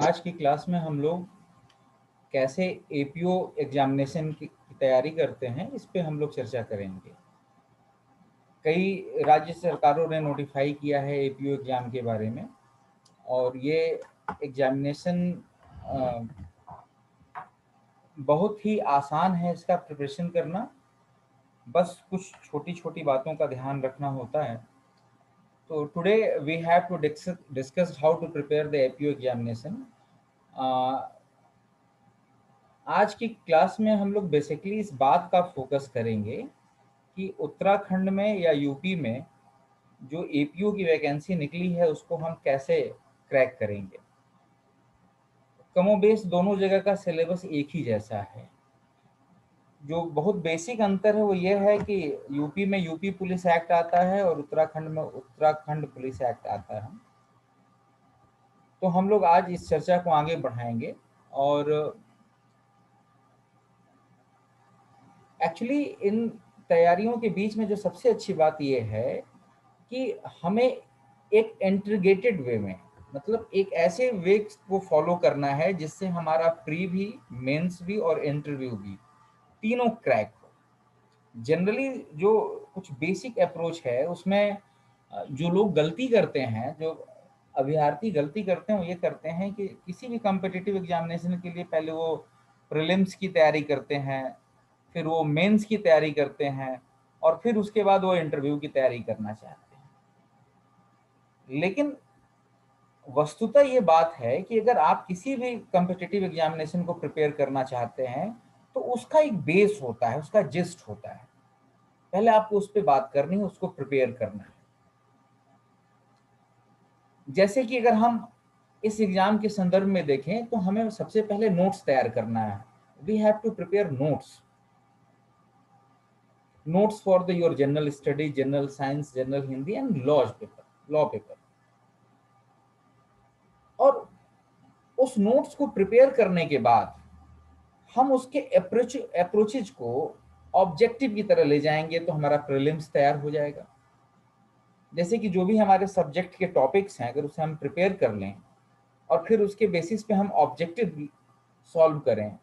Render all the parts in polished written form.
आज की क्लास में हम लोग कैसे एपीओ एग्जामिनेशन की तैयारी करते हैं इस पे हम लोग चर्चा करेंगे। कई राज्य सरकारों ने नोटिफाई किया है एपीओ एग्जाम के बारे में, और ये एग्जामिनेशन बहुत ही आसान है इसका प्रिपरेशन करना। बस कुछ छोटी छोटी बातों का ध्यान रखना होता है। तो today we have to discuss how to prepare the APO examination. आज की क्लास में हम लोग बेसिकली इस बात का फोकस करेंगे कि उत्तराखंड में या यूपी में जो एपीओ की वैकेंसी निकली है उसको हम कैसे क्रैक करेंगे। कमोबेश दोनों जगह का सिलेबस एक ही जैसा है। जो बहुत बेसिक अंतर है वो ये है कि यूपी में यूपी पुलिस एक्ट आता है और उत्तराखंड में उत्तराखंड पुलिस एक्ट आता है। तो हम लोग आज इस चर्चा को आगे बढ़ाएंगे। और एक्चुअली इन तैयारियों के बीच में जो सबसे अच्छी बात यह है कि हमें एक इंटीग्रेटेड वे में, मतलब एक ऐसे वे को फॉलो करना है जिससे हमारा प्री भी, मेंस भी और इंटरव्यू भी तीनों क्रैक हो। जनरली जो कुछ बेसिक अप्रोच है उसमें जो लोग गलती करते हैं, जो अभ्यर्थी गलती करते हैं, वो ये करते हैं कि किसी भी कॉम्पिटिटिव एग्जामिनेशन के लिए पहले वो प्रीलिम्स की तैयारी करते हैं, फिर वो मेंस की तैयारी करते हैं, और फिर उसके बाद वो इंटरव्यू की तैयारी करना चाहते हैं। लेकिन वस्तुतः ये बात है कि अगर आप किसी भी कॉम्पिटिटिव एग्जामिनेशन को प्रिपेयर करना चाहते हैं तो उसका एक बेस होता है, उसका जिस्ट होता है। पहले आपको उस पर बात करनी है, उसको प्रिपेयर करना है। जैसे कि अगर हम इस एग्जाम के संदर्भ में देखें तो हमें सबसे पहले नोट्स तैयार करना है। We have to prepare notes for the your general study, general science, general Hindi and law paper. और उस नोट्स को प्रिपेयर करने के बाद हम उसके अप्रोचेज को ऑब्जेक्टिव की तरह ले जाएंगे तो हमारा प्रीलिम्स तैयार हो जाएगा। जैसे कि जो भी हमारे सब्जेक्ट के टॉपिक्स हैं, अगर उसे हम प्रिपेयर कर लें और फिर उसके बेसिस पे हम ऑब्जेक्टिव सॉल्व करें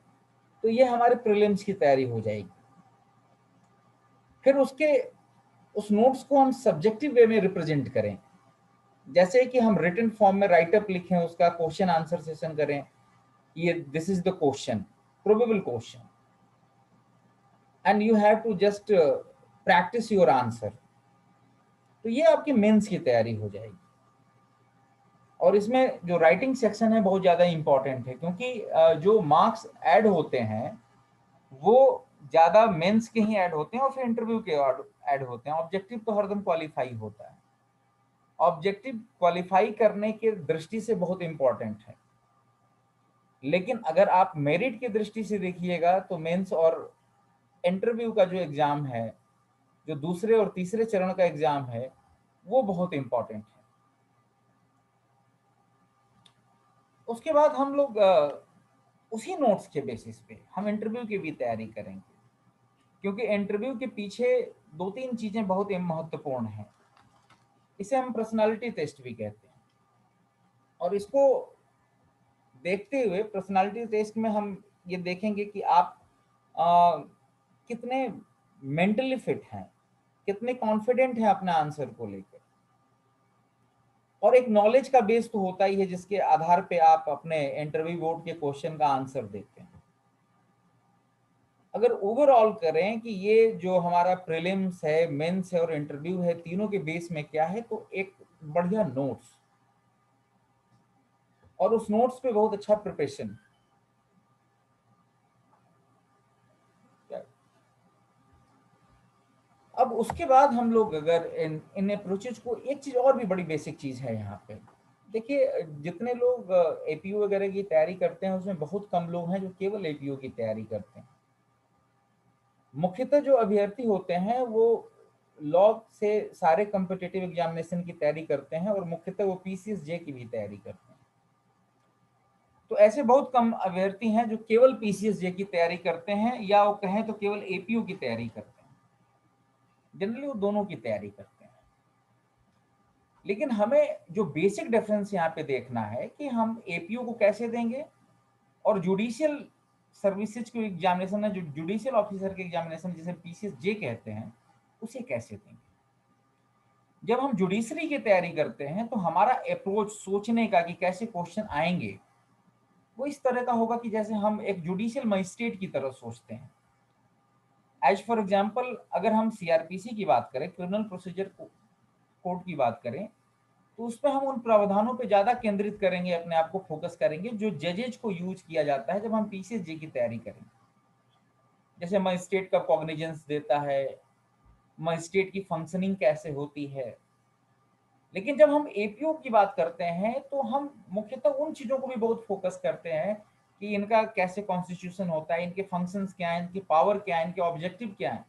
तो ये हमारे प्रीलिम्स की तैयारी हो जाएगी। फिर उस नोट्स को हम सब्जेक्टिव वे में रिप्रेजेंट करें, जैसे कि हम रिटन फॉर्म में राइटअप लिखें, उसका क्वेश्चन आंसर सेशन करें। ये this is the question, probable question, and you have to just practise your answer. तो ये आपकी मेंस की तैयारी हो जाएगी। और इसमें जो राइटिंग सेक्शन है बहुत ज़्यादा इंपॉर्टेंट है, क्योंकि जो मार्क्स ऐड होते हैं वो ज़्यादा मेंस के ही ऐड होते हैं और फिर इंटरव्यू के ऐड होते हैं। ऑब्जेक्टिव तो हरदम क्वालिफाई होता है। ऑब्जेक्टिव क्वालिफाई करने के दृष्टि से बहुत इंपॉर्टेंट है, लेकिन अगर आप मेरिट की दृष्टि से देखिएगा तो मेंस और इंटरव्यू का जो एग्ज़ाम है, जो दूसरे और तीसरे चरण का एग्ज़ाम है, वो बहुत इंपॉर्टेंट है। उसके बाद हम लोग उसी नोट्स के बेसिस पे हम इंटरव्यू की भी तैयारी करेंगे, क्योंकि इंटरव्यू के पीछे दो तीन चीज़ें बहुत महत्वपूर्ण हैं। इसे हम पर्सनालिटी टेस्ट भी कहते हैं। और इसको देखते हुए पर्सनालिटी टेस्ट में हम ये देखेंगे कि आप कितने मेंटली फिट हैं, कितने कॉन्फिडेंट हैं अपने आंसर को लेकर। और एक नॉलेज का बेस तो होता ही है जिसके आधार पे आप अपने इंटरव्यू बोर्ड के क्वेश्चन का आंसर देते हैं। अगर ओवरऑल करें कि ये जो हमारा प्रीलिम्स है, मेंस है और इंटरव्यू है, तीनों के बेस में क्या है, तो एक बढ़िया नोट्स, और उस नोट्स पे बहुत अच्छा प्रिपरेशन। अब उसके बाद हम लोग अगर इन अप्रोचेज को, एक चीज और भी बड़ी बेसिक चीज है यहाँ पे। देखिए, जितने लोग एपीयू वगैरह की तैयारी करते हैं उसमें बहुत कम लोग हैं जो केवल एपीयू की तैयारी करते हैं। मुख्यतः जो अभ्यर्थी होते हैं वो लॉ से सारे कॉम्पिटिटिव एग्जामिनेशन की तैयारी करते हैं और मुख्यतः वो पीसीएसजे की भी तैयारी करते हैं। तो ऐसे बहुत कम अभ्यर्थी हैं जो केवल पीसीएसजे की तैयारी करते हैं, या वो कहें तो केवल एपीयू की तैयारी करते हैं। जनरली वो दोनों की तैयारी करते हैं। लेकिन हमें जो बेसिक डिफरेंस यहाँ पे देखना है कि हम एपीओ को कैसे देंगे और जुडिशियल सर्विसेज के एग्जामिनेशन है, जो जुडिशियल ऑफिसर के एग्जामिनेशन जिसे पीसीएस जे कहते हैं, उसे कैसे देंगे। जब हम जुडिशरी की तैयारी करते हैं तो हमारा अप्रोच सोचने का कि कैसे क्वेश्चन आएंगे वो इस तरह का होगा कि जैसे हम एक जुडिशियल मजिस्ट्रेट की तरह सोचते हैं। एज फॉर एग्जाम्पल, अगर हम सीआरपीसी की बात करें, क्रिमिनल प्रोसीजर कोड की बात करें, तो उसमें हम उन प्रावधानों पे ज्यादा केंद्रित करेंगे, अपने आप को फोकस करेंगे जो जजेज को यूज किया जाता है जब हम पीसीएस जे की तैयारी करेंगे। जैसे मजिस्ट्रेट का कॉग्निजेंस देता है, मजिस्ट्रेट की फंक्शनिंग कैसे होती है। लेकिन जब हम एपीओ की बात करते हैं तो हम मुख्यतः उन चीजों को भी बहुत फोकस करते हैं कि इनका कैसे कॉन्स्टिट्यूशन होता है, इनके फंक्शंस क्या हैं, इनकी पावर क्या है, इनके ऑब्जेक्टिव क्या है।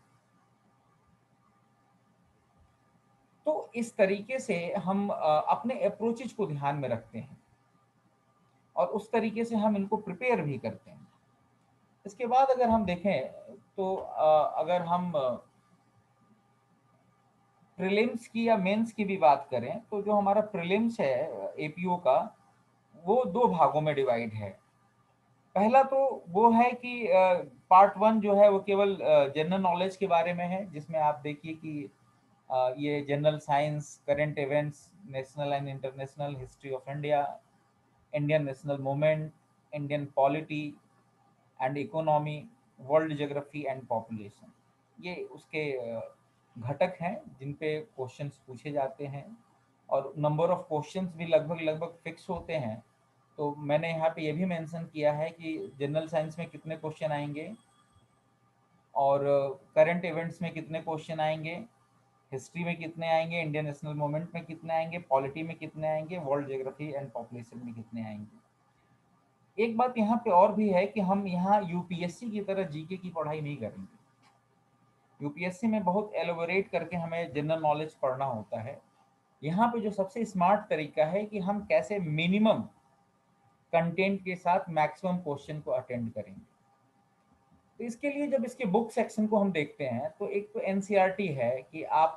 तो इस तरीके से हम अपने अप्रोचेज को ध्यान में रखते हैं और उस तरीके से हम इनको प्रिपेयर भी करते हैं। इसके बाद अगर हम देखें तो अगर हम प्रीलिम्स की या मेंस की भी बात करें तो जो हमारा प्रीलिम्स है एपीओ का, वो दो भागों में डिवाइड है। पहला तो वो है कि पार्ट वन जो है वो केवल जनरल नॉलेज के बारे में है, जिसमें आप देखिए कि ये general science, current events, national and international history of India, Indian national movement, Indian polity and economy, world geography and population, ये उसके घटक हैं जिन पे क्वेश्चंस पूछे जाते हैं और नंबर ऑफ क्वेश्चंस भी लगभग लगभग फिक्स होते हैं। तो मैंने यहाँ पे ये भी मेंशन किया है कि जनरल साइंस में कितने क्वेश्चन आएंगे और करंट इवेंट्स में कितने क्वेश्चन आएंगे, हिस्ट्री में कितने आएंगे, इंडियन नेशनल मूवमेंट में कितने आएंगे, पॉलिटी में कितने आएंगे, वर्ल्ड ज्योग्राफी एंड पॉपुलेशन में कितने आएंगे। एक बात यहाँ पे और भी है कि हम यहाँ यूपीएससी की तरह जीके की पढ़ाई नहीं करेंगे। यूपीएससी में बहुत एलोबोरेट करके हमें जनरल नॉलेज पढ़ना होता है। यहाँ पे जो सबसे स्मार्ट तरीका है कि हम कैसे मिनिमम कंटेंट के साथ मैक्सिमम क्वेश्चन को अटेंड करेंगे। तो इसके लिए जब इसके बुक सेक्शन को हम देखते हैं तो एक तो एनसीईआरटी है कि आप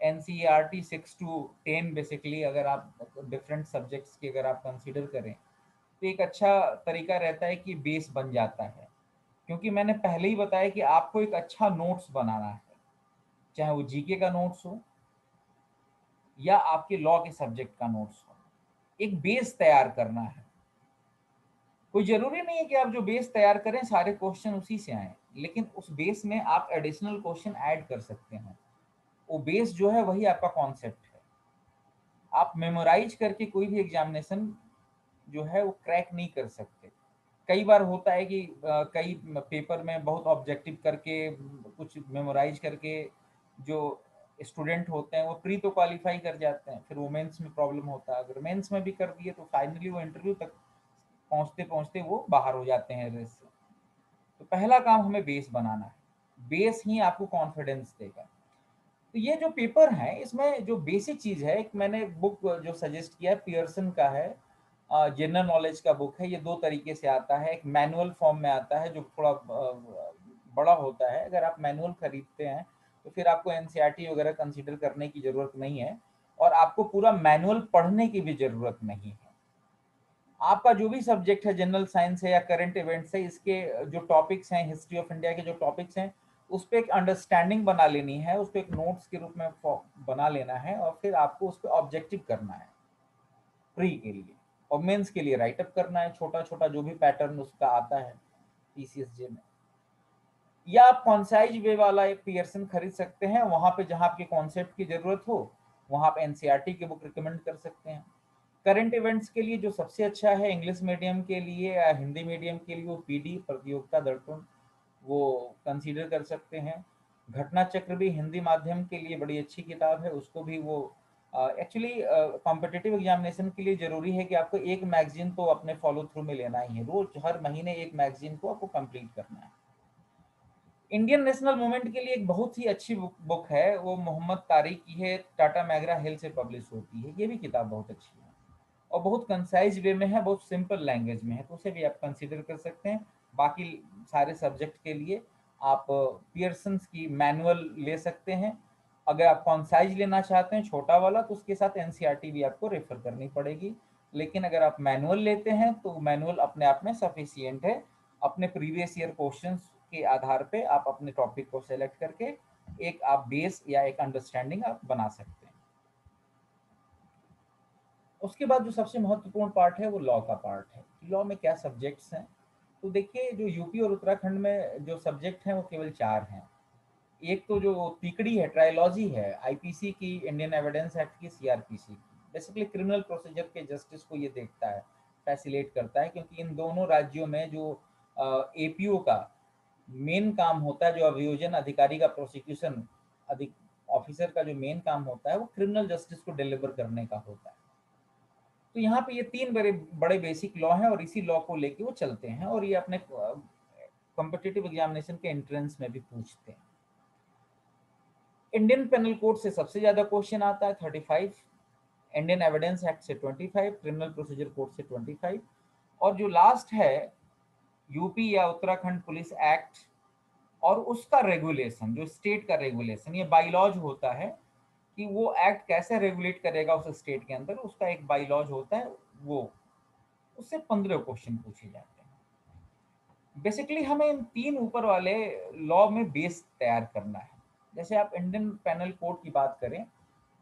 एनसीईआरटी 6 to 10 बेसिकली, अगर आप डिफरेंट सब्जेक्ट्स की अगर आप कंसीडर करें तो एक अच्छा तरीका रहता है कि बेस बन जाता है। क्योंकि मैंने पहले ही बताया कि आपको एक अच्छा नोट्स बनाना है, चाहे वो जीके का नोट्स हो या आपके लॉ के सब्जेक्ट का नोट्स हो, एक बेस तैयार करना है। कोई जरूरी नहीं है कि आप जो बेस तैयार करें सारे क्वेश्चन उसी से आए, लेकिन उस बेस में आप एडिशनल क्वेश्चन ऐड कर सकते हैं। वो बेस जो है वही आपका कॉन्सेप्ट है। आप मेमोराइज करके कोई भी एग्जामिनेशन जो है वो क्रैक नहीं कर सकते। कई बार होता है कि कई पेपर में बहुत ऑब्जेक्टिव करके कुछ मेमोराइज करके जो स्टूडेंट होते हैं वो प्री तो क्वालिफाई कर जाते हैं, फिर वो मेंस में प्रॉब्लम होता है। अगर मेंस में भी कर दिए तो फाइनली वो इंटरव्यू तक पहुंचते पहुंचते वो बाहर हो जाते हैं रेस से। तो पहला काम हमें बेस बनाना है, बेस ही आपको कॉन्फिडेंस देगा। तो ये जो पेपर है इसमें जो बेसिक चीज है, एक मैंने बुक जो सजेस्ट किया है पियर्सन का है, जनरल नॉलेज का बुक है। ये दो तरीके से आता है, एक मैनुअल फॉर्म में आता है जो थोड़ा बड़ा होता है। अगर आप मैनुअल खरीदते हैं तो फिर आपको एनसीईआरटी वगैरह कंसीडर करने की जरूरत नहीं है और आपको पूरा मैनुअल पढ़ने की भी जरूरत नहीं है। आपका जो भी सब्जेक्ट है, जनरल साइंस है या करंट इवेंट्स है, इसके जो टॉपिक्स हैं, हिस्ट्री ऑफ इंडिया के जो टॉपिक्स हैं, उस पर एक अंडरस्टैंडिंग बना लेनी है, उस पर एक नोट्स के रूप में बना लेना है और फिर आपको उस पर ऑब्जेक्टिव करना है प्री के लिए, और मेंस के लिए राइटअप करना है छोटा छोटा जो भी पैटर्न उसका आता है पीसीएसजे में। या आप कॉन्साइज वे वाला एक पियर्सन खरीद सकते हैं, वहां पे जहां आपके कॉन्सेप्ट की जरूरत हो वहां आप एनसीईआरटी की बुक रिकमेंड कर सकते हैं। करंट इवेंट्स के लिए जो सबसे अच्छा है इंग्लिश मीडियम के लिए या हिंदी मीडियम के लिए, वो पीडी प्रतियोगिता दर्पण, वो कंसीडर कर सकते हैं। घटना चक्र भी हिंदी माध्यम के लिए बड़ी अच्छी किताब है, उसको भी वो एक्चुअली कॉम्पिटिटिव एग्जामिनेशन के लिए जरूरी है कि आपको एक मैगजीन तो अपने फॉलो थ्रू में लेना ही है, रोज हर महीने एक मैगजीन को आपको कंप्लीट करना है। इंडियन नेशनल मूवमेंट के लिए एक बहुत ही अच्छी बुक है, वो मोहम्मद तारिक की है, टाटा मैगरा हिल से पब्लिश होती है। ये भी किताब बहुत अच्छी है और बहुत कंसाइज वे में है, बहुत सिंपल लैंग्वेज में है, तो उसे भी आप कंसीडर कर सकते हैं। बाकी सारे सब्जेक्ट के लिए आप पियर्सन्स की मैनुअल ले सकते हैं अगर आप कॉन्साइज लेना चाहते हैं छोटा वाला तो उसके साथ एनसीईआरटी भी आपको रेफर करनी पड़ेगी। लेकिन अगर आप मैनुअल लेते हैं तो मैनुअल अपने आप में सफिशियंट है। अपने प्रीवियस ईयर क्वेश्चंस के आधार पे आप अपने टॉपिक को सेलेक्ट करके एक आप बेस या एक अंडरस्टैंडिंग आप बना सकते हैं। उसके बाद जो सबसे महत्वपूर्ण पार्ट है वो लॉ का पार्ट है। लॉ में क्या सब्जेक्ट्स हैं? तो देखिए, जो यूपी और उत्तराखंड में जो सब्जेक्ट हैं वो केवल 4 हैं। एक तो जो तिकड़ी है, ट्रायोलॉजी है, आईपीसी की, इंडियन एविडेंस एक्ट की, सीआरपीसी की। बेसिकली क्रिमिनल प्रोसीजर के जस्टिस को ये देखता है, फैसिलेट करता है, क्योंकि इन दोनों राज्यों में जो एपीओ का मेन काम होता है, जो अभियोजन अधिकारी का, प्रोसिक्यूशन अधिक ऑफिसर का जो मेन काम होता है वो क्रिमिनल जस्टिस को डिलीवर करने का होता है। तो यहाँ पे ये 3 बड़े बड़े बेसिक लॉ हैं और इसी लॉ को लेके वो चलते हैं और ये अपने कॉम्पिटिटिव एग्जामिनेशन के एंट्रेंस में भी पूछते हैं। इंडियन पेनल कोड से सबसे ज्यादा क्वेश्चन आता है 35, इंडियन एविडेंस एक्ट से 25, क्रिमिनल प्रोसीजर कोड से 25, और जो लास्ट है यूपी या उत्तराखंड पुलिस एक्ट और उसका रेगुलेशन, जो स्टेट का रेगुलेशन, ये बाइलॉज होता है कि वो एक्ट कैसे रेगुलेट करेगा उस स्टेट के अंदर, उसका एक बाइलॉज होता है, वो उससे 15 क्वेश्चन पूछे जाते हैं। बेसिकली हमें इन 3 ऊपर वाले लॉ में बेस तैयार करना है। जैसे आप इंडियन पेनल कोड की बात करें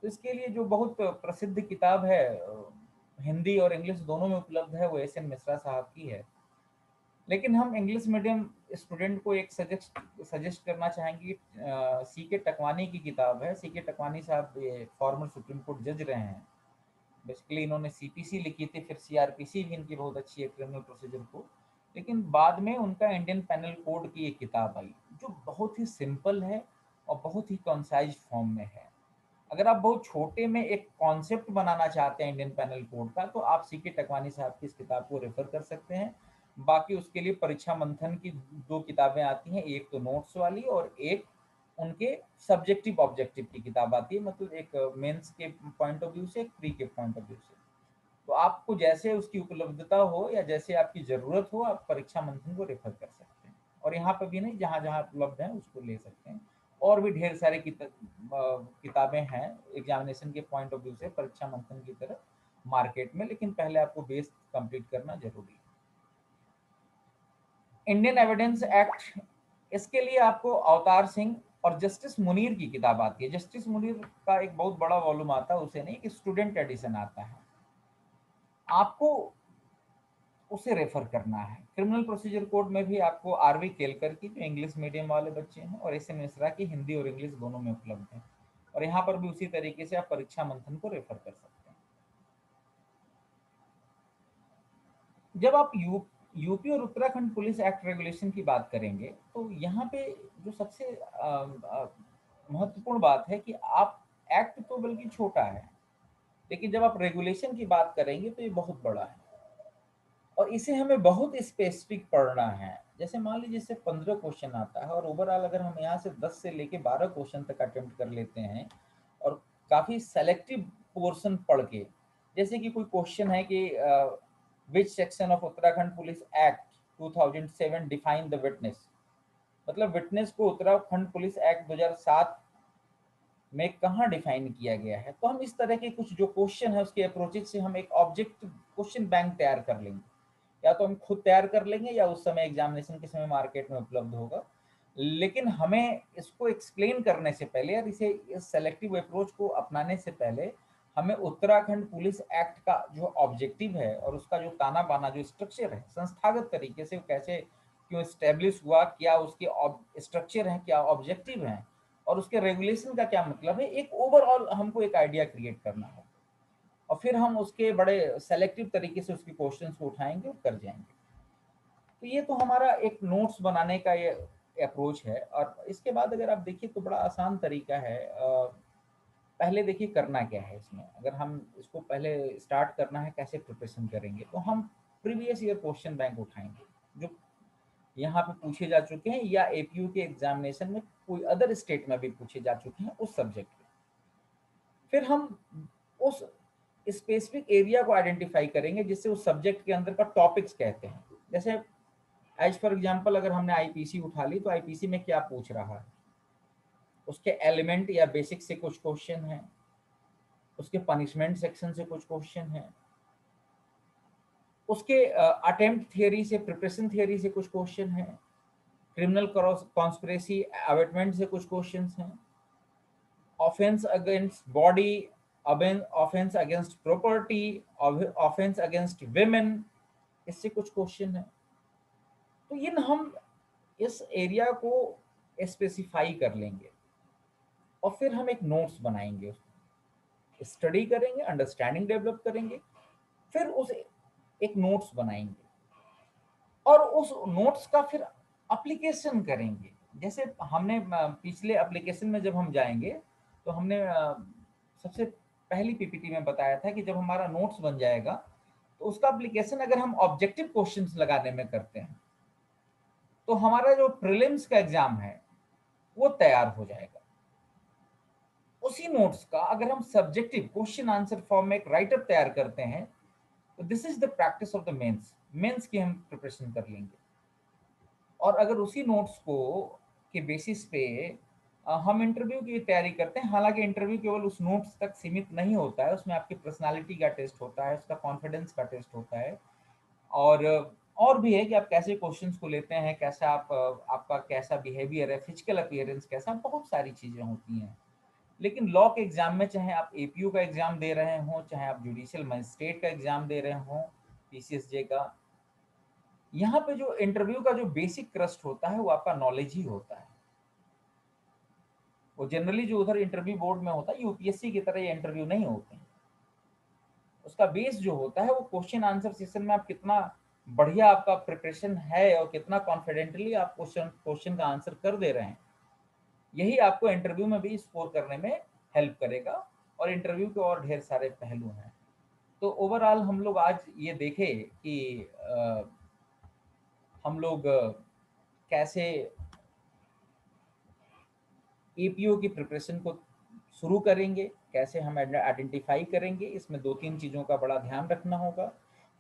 तो इसके लिए जो बहुत प्रसिद्ध किताब है, हिंदी और इंग्लिश दोनों में उपलब्ध है, वो एस.एन. मिश्रा साहब की है। लेकिन हम इंग्लिश मीडियम स्टूडेंट को एक सजेस्ट करना चाहेंगे, सी के टकवानी की किताब है। सी के टकवानी साहब ये फॉर्मर सुप्रीम कोर्ट जज रहे हैं। बेसिकली इन्होंने सीपीसी लिखी थी, फिर सीआरपीसी भी इनकी बहुत अच्छी है, क्रिमिनल प्रोसीजर को। लेकिन बाद में उनका इंडियन पेनल कोड की एक किताब आई जो बहुत ही सिंपल है और बहुत ही कंसाइज फॉर्म में है। अगर आप बहुत छोटे में एक कॉन्सेप्ट बनाना चाहते हैं इंडियन पेनल कोड का, तो आप सी के टकवानी साहब की इस किताब को रेफर कर सकते हैं। बाकी उसके लिए परीक्षा मंथन की 2 किताबें आती हैं, एक तो नोट्स वाली और एक उनके सब्जेक्टिव ऑब्जेक्टिव की किताब आती है, मतलब एक मेंस के पॉइंट ऑफ व्यू से, एक प्री के पॉइंट ऑफ व्यू से। तो आपको जैसे उसकी उपलब्धता हो या जैसे आपकी जरूरत हो, आप परीक्षा मंथन को रेफर कर सकते हैं। और यहाँ पर भी नहीं, जहाँ जहाँ उपलब्ध है उसको ले सकते हैं। और भी ढेर सारे किताबें हैं एग्जामिनेशन के पॉइंट ऑफ व्यू से परीक्षा मंथन की तरह मार्केट में, लेकिन पहले आपको बेस कंप्लीट करना जरूरी है। इंडियन एविडेंस एक्ट, इसके लिए आपको अवतार सिंह और जस्टिस मुनीर की किताब आती है। जस्टिस मुनीर का एक बहुत बड़ा वॉल्यूम आता है, उसे नहीं, एक स्टूडेंट एडिशन आता है, आपको उसे रेफर करना है। क्रिमिनल प्रोसीजर कोड में भी आपको आरवी केलकर की, जो इंग्लिश मीडियम वाले बच्चे हैं, और एस.एन. मिश्रा की हिंदी और इंग्लिश दोनों में उपलब्ध है। और यहाँ पर भी उसी तरीके से आप परीक्षा मंथन को रेफर कर सकते हैं। जब आप यूपी और उत्तराखंड पुलिस एक्ट रेगुलेशन की बात करेंगे तो यहाँ पे जो सबसे महत्वपूर्ण बात है कि आप, एक्ट तो बल्कि छोटा है, लेकिन जब आप रेगुलेशन की बात करेंगे तो ये बहुत बड़ा है और इसे हमें बहुत स्पेसिफिक पढ़ना है। जैसे मान लीजिए इससे 15 क्वेश्चन आता है और ओवरऑल अगर हम यहाँ से 10 से लेके 12 क्वेश्चन तक अटेम्प्ट कर लेते हैं और काफी सेलेक्टिव पोर्शन पढ़ के, जैसे कि कोई क्वेश्चन है कि which section of Uttarakhand police act 2007 define the witness, मतलब विटनेस को उत्तराखंड पुलिस एक्ट 2007 में कहाँ डिफाइन किया गया है। तो हम इस तरह के कुछ जो क्वेश्चन है उसके अप्रोचेज से हम एक ऑब्जेक्ट क्वेश्चन बैंक तैयार कर लेंगे, या तो हम खुद तैयार कर लेंगे या उस समय एग्जामिनेशन के समय मार्केट में उपलब्ध होगा। लेकिन हमें इसको एक्सप्लेन करने से पहले और इसे इस सेलेक्टिव अप्रोच को अपनाने से पहले हमें उत्तराखंड पुलिस एक्ट का जो ऑब्जेक्टिव है और उसका जो ताना बाना जो स्ट्रक्चर है, संस्थागत तरीके से कैसे क्यों स्टेब्लिश हुआ, क्या उसके स्ट्रक्चर है, क्या ऑब्जेक्टिव है और उसके रेगुलेशन का क्या मतलब है, एक ओवरऑल हमको एक आइडिया क्रिएट करना है। और फिर हम उसके बड़े सेलेक्टिव तरीके से उसके क्वेश्चंस को उठाएंगे और कर जाएंगे। तो ये तो हमारा एक नोट्स बनाने का ये अप्रोच है। और इसके बाद अगर आप देखिए तो बड़ा आसान तरीका है। पहले देखिए करना क्या है इसमें, अगर हम इसको पहले स्टार्ट करना है कैसे प्रिपरेशन करेंगे, तो हम प्रीवियस ईयर क्वेश्चन बैंक उठाएंगे जो यहाँ पे पूछे जा चुके हैं या एपीयू के एग्जामिनेशन में कोई अदर स्टेट में भी पूछे जा चुके हैं उस सब्जेक्ट में। फिर हम उस स्पेसिफिक एरिया को आइडेंटिफाई करेंगे जिससे उस सब्जेक्ट के अंदर का टॉपिक्स कहते हैं। जैसे एज फॉर एग्जांपल अगर हमने आईपीसी उठा ली तो आईपीसी में क्या पूछ रहा है, उसके एलिमेंट या बेसिक से कुछ क्वेश्चन है, उसके पनिशमेंट सेक्शन से कुछ क्वेश्चन है, उसके अटेम्प्ट थियरी से, प्रिपरेशन थियरी से कुछ क्वेश्चन है, क्रिमिनल कॉन्स्पिरेसी अवेटमेंट से कुछ क्वेश्चंस हैं, offence against body, offence against property, offence against women, इससे कुछ क्वेश्चन है। तो इन हम इस एरिया को स्पेसिफाई कर लेंगे और फिर हम एक नोट्स बनाएंगे, स्टडी करेंगे, अंडरस्टैंडिंग डेवलप करेंगे, फिर उस एक नोट्स बनाएंगे और उस नोट्स का फिर एप्लीकेशन करेंगे। जैसे हमने पिछले एप्लीकेशन में जब हम जाएंगे तो हमने सबसे पहली पीपीटी में बताया था कि जब हमारा नोट्स बन जाएगा तो उसका एप्लीकेशन अगर हम ऑब्जेक्टिव क्वेश्चंस लगाने में करते हैं तो हमारा जो प्रीलिम्स का एग्जाम है वो तैयार हो जाएगा। उसी नोट्स का अगर हम सब्जेक्टिव क्वेश्चन आंसर फॉर्म में एक राइटअप तैयार करते हैं तो this is the practice of the mains की हम प्रिपरेशन कर लेंगे। और अगर उसी नोट्स को के बेसिस पे हम इंटरव्यू की तैयारी करते हैं, हालांकि इंटरव्यू केवल उस नोट्स तक सीमित नहीं होता है, उसमें आपकी पर्सनालिटी का टेस्ट होता है, उसका कॉन्फिडेंस का टेस्ट होता है, और और भी है कि आप कैसे क्वेश्चंस को लेते हैं, कैसा आप आपका कैसा बिहेवियर है, फिजिकल अपीयरेंस कैसा, बहुत सारी चीजें होती हैं। लेकिन लॉ के एग्जाम में चाहे आप एपीयू का एग्जाम दे रहे हो, चाहे आप जुडिशियल मजिस्ट्रेट का एग्जाम दे रहे हो, पीसीएसजे का, यहाँ पे जो इंटरव्यू का जो बेसिक क्रस्ट होता है वो आपका नॉलेज ही होता है। वो जनरली जो उधर इंटरव्यू बोर्ड में होता है, यूपीएससी की तरह ये इंटरव्यू नहीं होते हैं। उसका बेस जो होता है वो क्वेश्चन आंसर सेशन में आप कितना बढ़िया आपका प्रिपरेशन है और कितना कॉन्फिडेंटली आप क्वेश्चन का आंसर कर दे रहे हैं, यही आपको इंटरव्यू में भी स्कोर करने में हेल्प करेगा। और इंटरव्यू के और ढेर सारे पहलू हैं। तो ओवरऑल हम लोग आज ये देखें कि हम लोग कैसे एपीओ की प्रिपरेशन को शुरू करेंगे, कैसे हम आइडेंटिफाई करेंगे। इसमें दो तीन चीज़ों का बड़ा ध्यान रखना होगा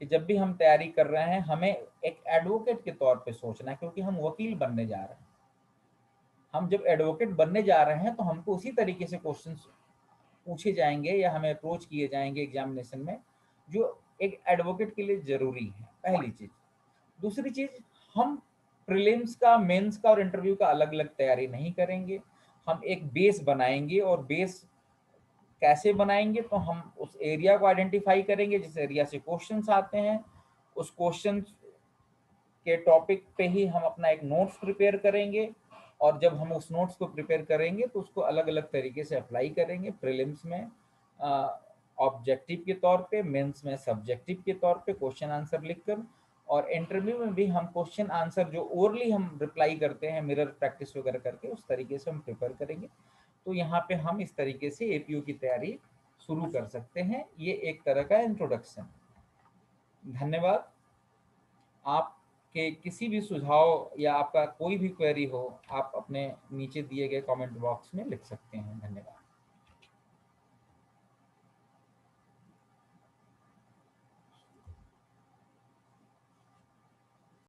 कि जब भी हम तैयारी कर रहे हैं हमें एक एडवोकेट के तौर पे सोचना है, क्योंकि हम वकील बनने जा रहे हैं। हम जब एडवोकेट बनने जा रहे हैं तो हमको उसी तरीके से क्वेश्चंस पूछे जाएंगे या हमें अप्रोच किए जाएंगे एग्जामिनेशन में, जो एक एडवोकेट के लिए जरूरी है, पहली चीज। दूसरी चीज, हम प्रीलिम्स का, मेंस का और इंटरव्यू का अलग अलग तैयारी नहीं करेंगे। हम एक बेस बनाएंगे, और बेस कैसे बनाएंगे, तो हम उस एरिया को आइडेंटिफाई करेंगे जिस एरिया से क्वेश्चंस आते हैं, उस क्वेश्चन के टॉपिक पे ही हम अपना एक नोट्स प्रिपेयर करेंगे, और जब हम उस नोट्स को प्रिपेयर करेंगे तो उसको अलग अलग तरीके से अप्लाई करेंगे। प्रीलिम्स में ऑब्जेक्टिव के तौर पे, मेंस में सब्जेक्टिव के तौर पे क्वेश्चन आंसर लिखकर, और इंटरव्यू में भी हम क्वेश्चन आंसर जो ओरली हम रिप्लाई करते हैं मिरर प्रैक्टिस वगैरह करके, उस तरीके से हम प्रिपेयर करेंगे। तो यहाँ पे हम इस तरीके से एपीयू की तैयारी शुरू कर सकते हैं। ये एक तरह का इंट्रोडक्शन। धन्यवाद। आपके किसी भी सुझाव या आपका कोई भी क्वेरी हो, आप अपने नीचे दिए गए कमेंट बॉक्स में लिख सकते हैं। धन्यवाद।